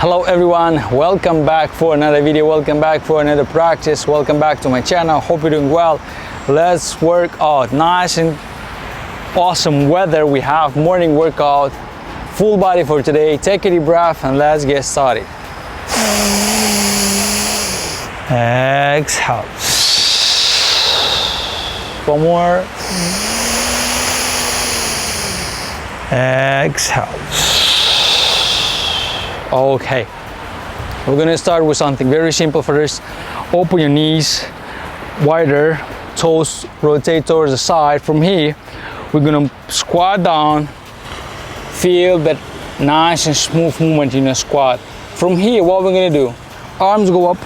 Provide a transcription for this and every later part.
Hello everyone, welcome back for another video, welcome back for another practice, welcome back to my channel. Hope you're doing well. Let's work out. Nice and awesome weather we have. Morning workout, full body for today. Take a deep breath and let's get started. Exhale. One more. Exhale. Okay, we're gonna start with something very simple for this. Open your knees wider, toes rotate towards the side. From here, we're gonna squat down. Feel that nice and smooth movement in your squat. From here, what we're gonna do, arms go up.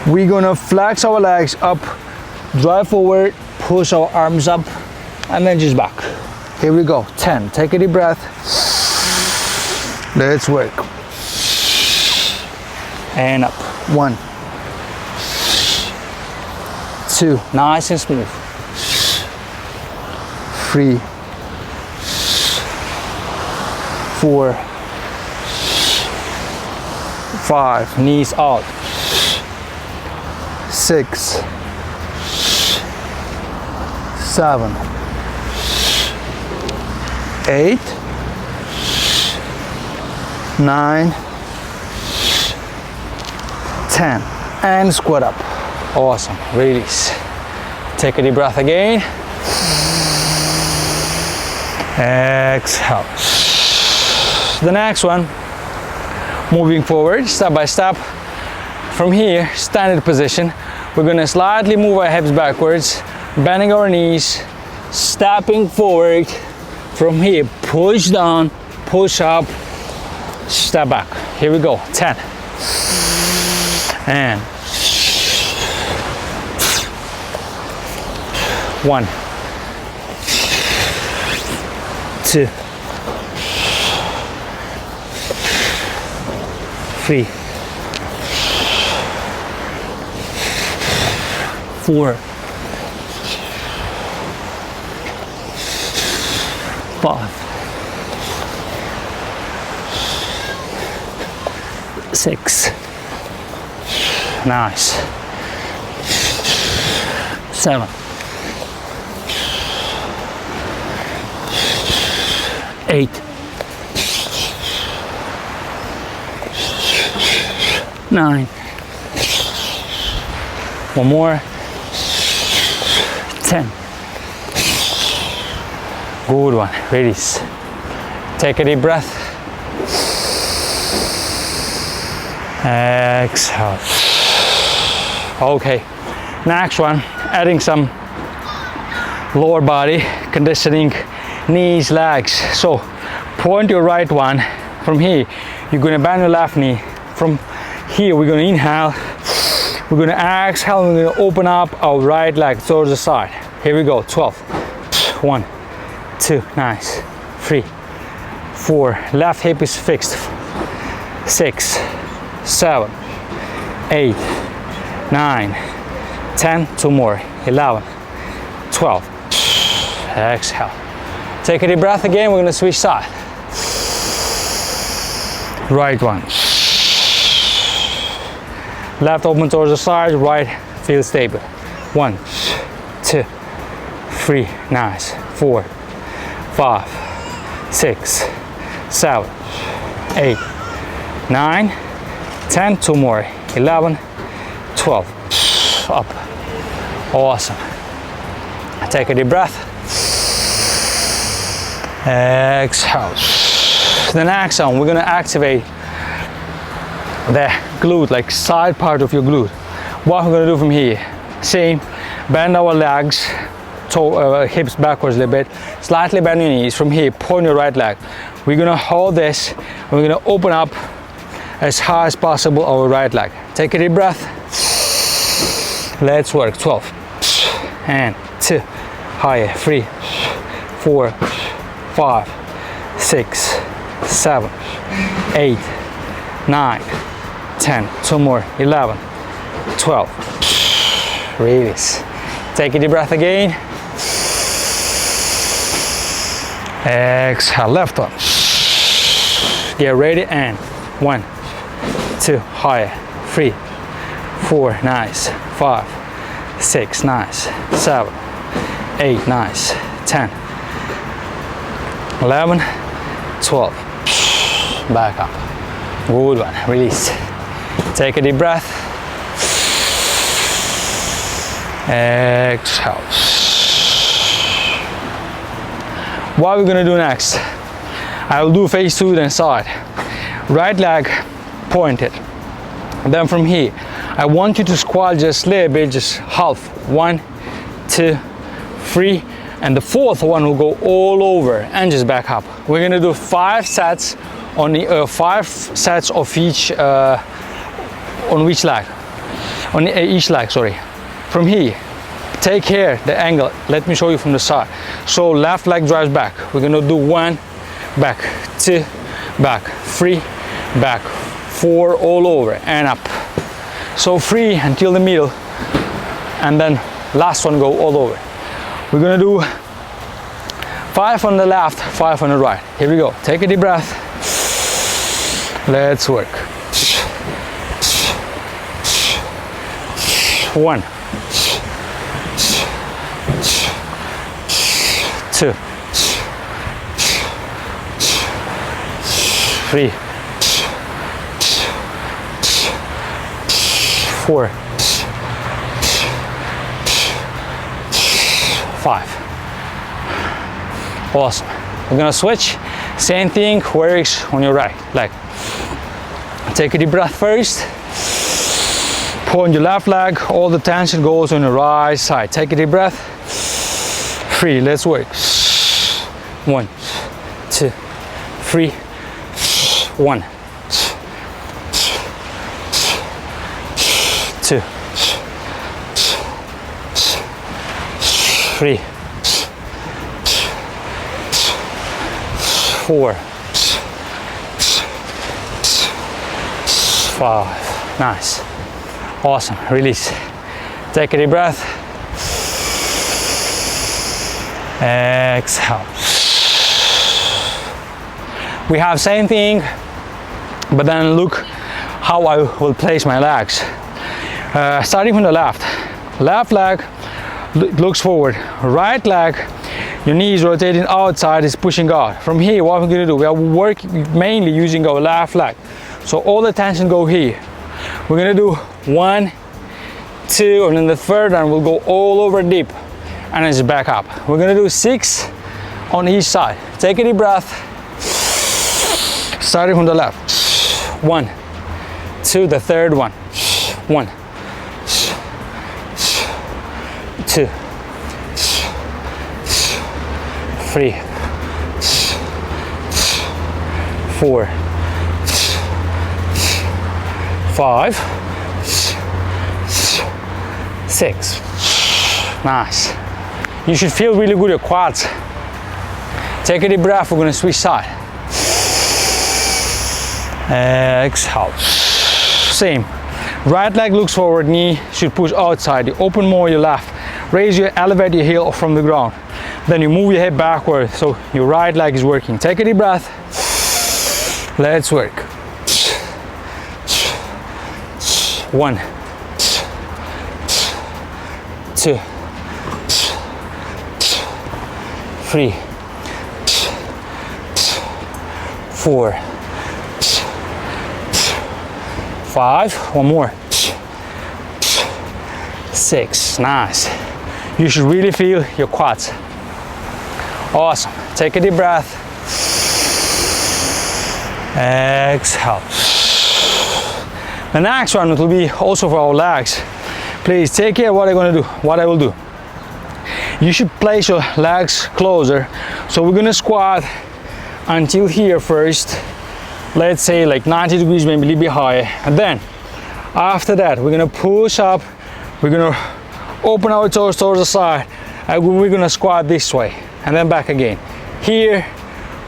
We're gonna flex our legs up, drive forward, push our arms up, and then just back. Here we go, 10, take a deep breath. Let's work. And up, 1, 2, nice and smooth. 3, 4, 5, knees out. 6, 7, 8, 9, 10, and squat up. Awesome, release. Take a deep breath again. Exhale. The next one, moving forward, step by step. From here, standard position. We're gonna slightly move our hips backwards, bending our knees, stepping forward. From here, push down, push up, step back. Here we go, 10. And 1, 2, 3, 4, 5, 6, nice, 7, 8, 9, one more, 10. Good one, release. Take a deep breath. Exhale. Okay, next one, adding some lower body conditioning, knees, legs. So point your right one. From here, you're gonna bend your left knee. From here, we're gonna inhale. We're gonna exhale, we're gonna open up our right leg towards the side. Here we go, 12. 1, 2, nice. 3, 4, left hip is fixed. 6, 7, 8, 9, 10, 2 more, 11, 12. Exhale. Take a deep breath again, we're gonna switch side. Right one. Left open towards the side, right feel stable. 1, 2, 3, nice. 4, 5, 6, 7, 8, 9, 10, 2 more, 11, 12. Up. Awesome. Take a deep breath. Exhale. The next one, we're gonna activate the glute, like side part of your glute. What we're gonna do from here, same, bend our legs, hips backwards a little bit, slightly bend your knees. From here, point your right leg. We're gonna hold this, and we're gonna open up as high as possible our right leg. Take a deep breath. Let's work. 12 and 2, higher. 3, 4, 5, 6, 7, 8, 9, 10, 2 more, 11, 12. Release. Take a deep breath again. Exhale, left one. Get ready and 1, 2, higher, 3, 4, nice, 5, 6, nice, 7, 8, nice, 10, 11, 12, back up, good one, release, take a deep breath, exhale. What we're gonna do next, I will do phase 2 then side, right leg pointed, then from here I want you to squat just a little bit, just half, 1, 2, 3, and the fourth one will go all over and just back up. We're gonna do 5 sets on the 5 sets of each on each leg, on each leg, sorry. From here, take care the angle. Let me show you from the side. So left leg drives back. We're gonna do 1, back, 2, back, 3, back, 4, all over and up. So 3 until the middle, and then last one go all over. We're gonna do 5 on the left, 5 on the right. Here we go. Take a deep breath. Let's work. 1, 2, 3, 4, 5. Awesome. We're gonna switch. Same thing works on your right leg. Take a deep breath first. Point your left leg. All the tension goes on the right side. Take a deep breath. 3. Let's work. 1, 2, 3. 1, 2, 3, 4, 5. Nice. Awesome. Release. Take a deep breath. Exhale. We have same thing, but then look how I will place my legs. Starting from the left. Left leg looks forward. Right leg, your knee is rotating outside, is pushing out. From here, what we're gonna do, we are working mainly using our left leg. So all the tension go here. We're gonna do 1, 2, and then the third one will go all over deep, and then just back up. We're gonna do 6 on each side. Take a deep breath. Starting from the left. 1, 2, the third one. 1, 2, 3, 4, 5, 6. Nice. You should feel really good your quads. Take a deep breath. We're gonna switch side. Exhale. Same. Right leg looks forward, knee should push outside. You open more your left. Elevate your heel from the ground. Then you move your head backward, so your right leg is working. Take a deep breath. Let's work. 1, 2, 3, 4, 5. One more. 6. Nice. You should really feel your quads. Awesome. Take a deep breath. Exhale. The next one will be also for our legs. Please take care of what I will do. You should place your legs closer. So we're gonna squat until here first. Let's say like 90 degrees, maybe a little bit higher. And then after that, we're gonna push up. We're gonna open our toes towards the side. And we're gonna squat this way and then back again. Here,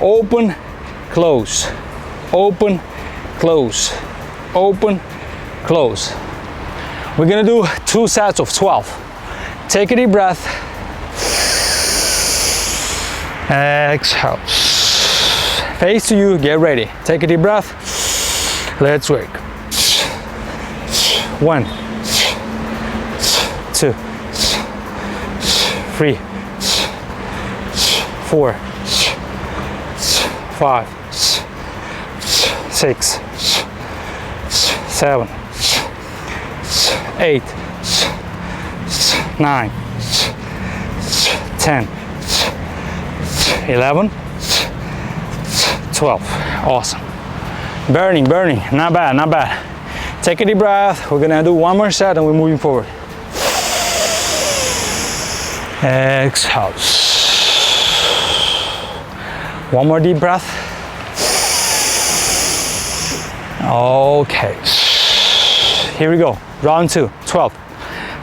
open, close, open, close, open, close. We're gonna do 2 sets of 12. Take a deep breath. Exhale. Face to you, get ready. Take a deep breath. Let's work. 1, 2, 3, 4, 5, 6, 7, 8, 9, 10, 11, 12. Awesome. Burning, burning. Not bad, not bad. Take a deep breath. We're gonna do one more set and we're moving forward. Exhale. One more deep breath. Okay. Here we go. Round 2, 12.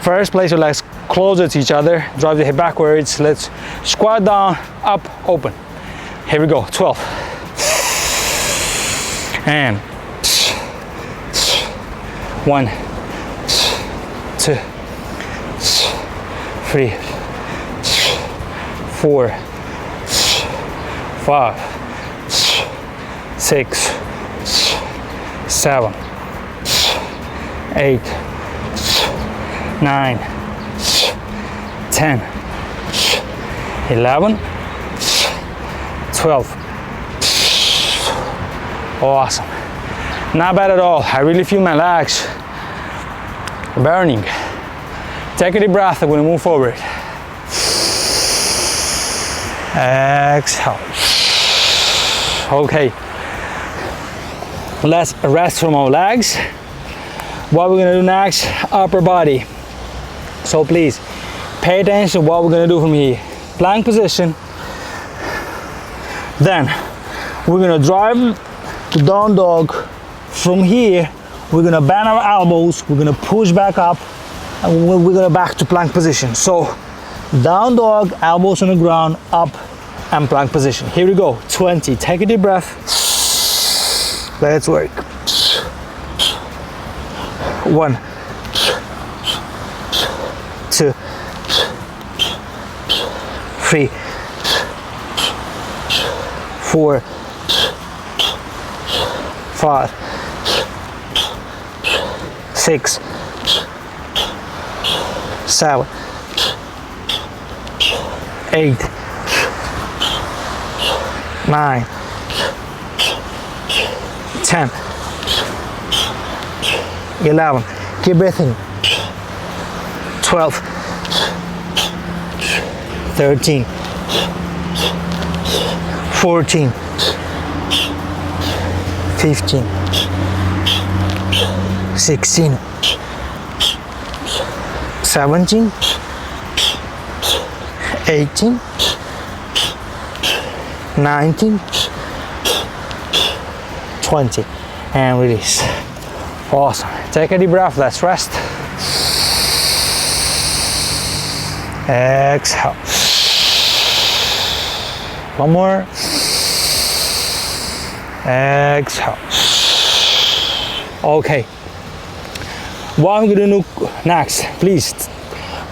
First, place your legs closer to each other. Drive the hip backwards. Let's squat down, up, open. Here we go. 12. And 1, 2, 3, 4, 5, 6, 7, 8, 9, 10, 11, 12. Awesome. Not bad at all. I really feel my legs burning. Take a deep breath. I'm going to move forward. Exhale. Okay. Let's rest from our legs. What we're going to do next, upper body. So please pay attention to what we're going to do from here. Plank position. Then we're going to drive the down dog. From here, we're going to bend our elbows. We're going to push back up. And we're going to back to plank position. So down dog, elbows on the ground, up, and plank position. Here we go. 20. Take a deep breath. Let's work. 1, 2, 3, 4, 5, 6, 7, 8, 9, 10, 11. Keep breathing. 12, 13, 14, 15, 16, 17, 18, 19, 20, and release. Awesome. Take a deep breath. Let's rest. Exhale. One more. Exhale. Okay. What I'm going to do next, please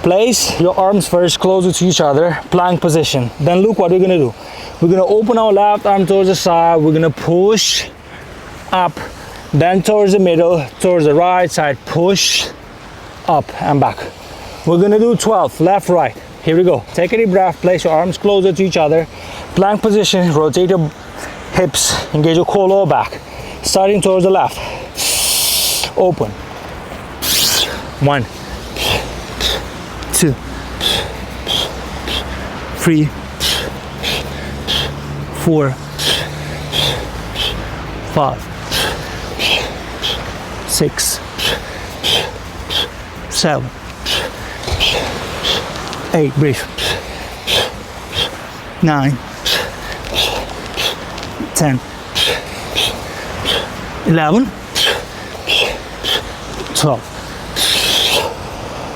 place your arms first closer to each other, plank position. Then look what we're going to do. We're going to open our left arm towards the side. We're going to push up, then towards the middle, towards the right side, push up and back. We're going to do 12, left, right. Here we go. Take a deep breath, place your arms closer to each other, plank position, rotate your hips, engage your core lower back. Starting towards the left. Open. 1, 2, 3, 4, 5, 6, 7, 8, breathe. 9, 10, 11, 12.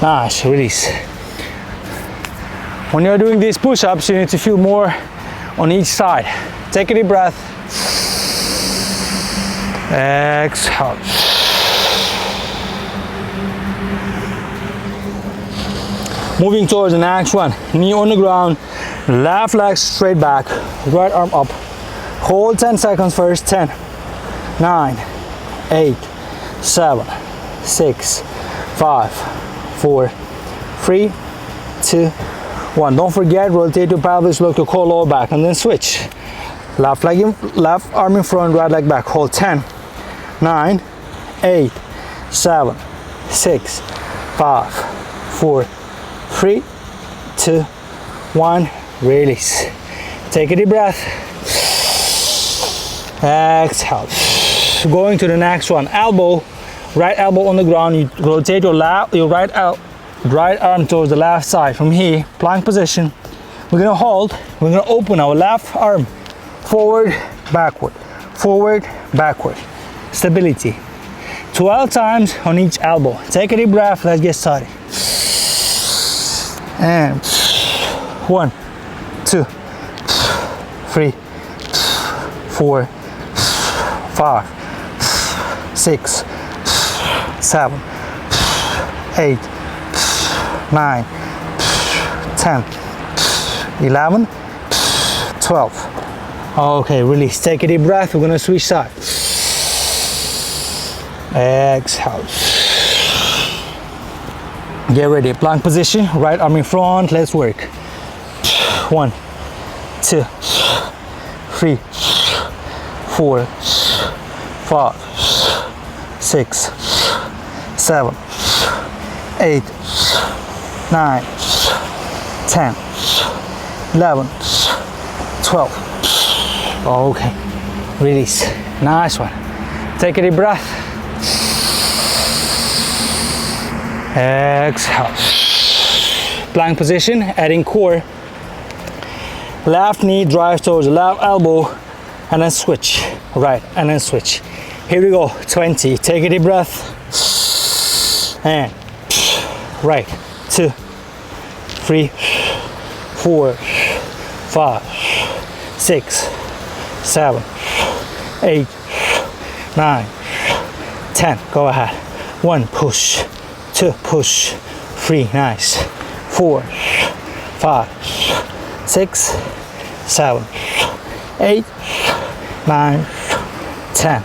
Nice, release. When you're doing these push-ups, you need to feel more on each side. Take a deep breath. Exhale. Moving towards the next one. Knee on the ground, left leg straight back, right arm up. Hold 10 seconds first. 10, 9, 8, 7, 6, 5, 4, 3, 2, 1. Don't forget, rotate your pelvis, look to core lower back, and then switch. Left leg in, left arm in front, right leg back. Hold 10, 9, 8, 7, 6, 5, 4, 3, 2, 1. Release. Take a deep breath. Exhale. Going to the next one. Elbow, right elbow on the ground. You rotate your right arm towards the left side. From here, plank position. We're gonna hold. We're gonna open our left arm forward, backward, forward, backward. Stability. 12 times on each elbow. Take a deep breath. Let's get started. And 1, 2, 3, 4, 5, 6, 7, 8, 9, 10, 11, 12. Okay, release. Take a deep breath. We're gonna switch sides. Exhale. Get ready. Plank position. Right arm in front. Let's work. 1, 2, 3, 4, 5, 6, 7, 8, 9, 10, 11, 12. Okay, release. Nice one. Take a deep breath. Exhale. Plank position, adding core. Left knee drives towards the left elbow, and then switch. Right, and then switch. Here we go. 20. Take a deep breath. And right. 2, 3, 4, 5, 6, 7, 8, 9, 10. Go ahead. 1, push. 2, push. 3, nice. 4, 5, 6, 7, 8, 9, 10.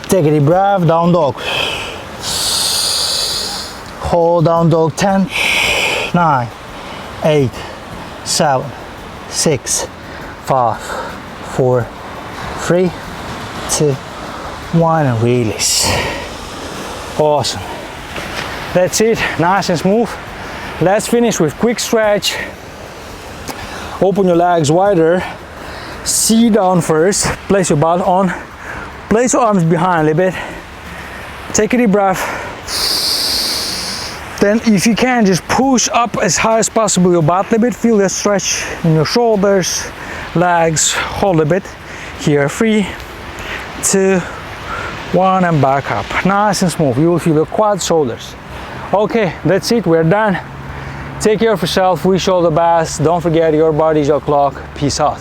Take a deep breath. Down dog. Hold down dog. 10, 9, 8, 7, 6, 5, 4, 3, 2, 1, and release. Awesome. That's it. Nice and smooth. Let's finish with quick stretch. Open your legs wider. Sit down first. Place your butt on. Place your arms behind a little bit. Take a deep breath. Then if you can, just push up as high as possible your butt a little bit. Feel the stretch in your shoulders, legs. Hold a bit. Here, 3, 2, 1, and back up. Nice and smooth. You will feel your quads, shoulders. Okay, that's it. We're done. Take care of yourself. Wish you all the best. Don't forget, your body is your clock. Peace out.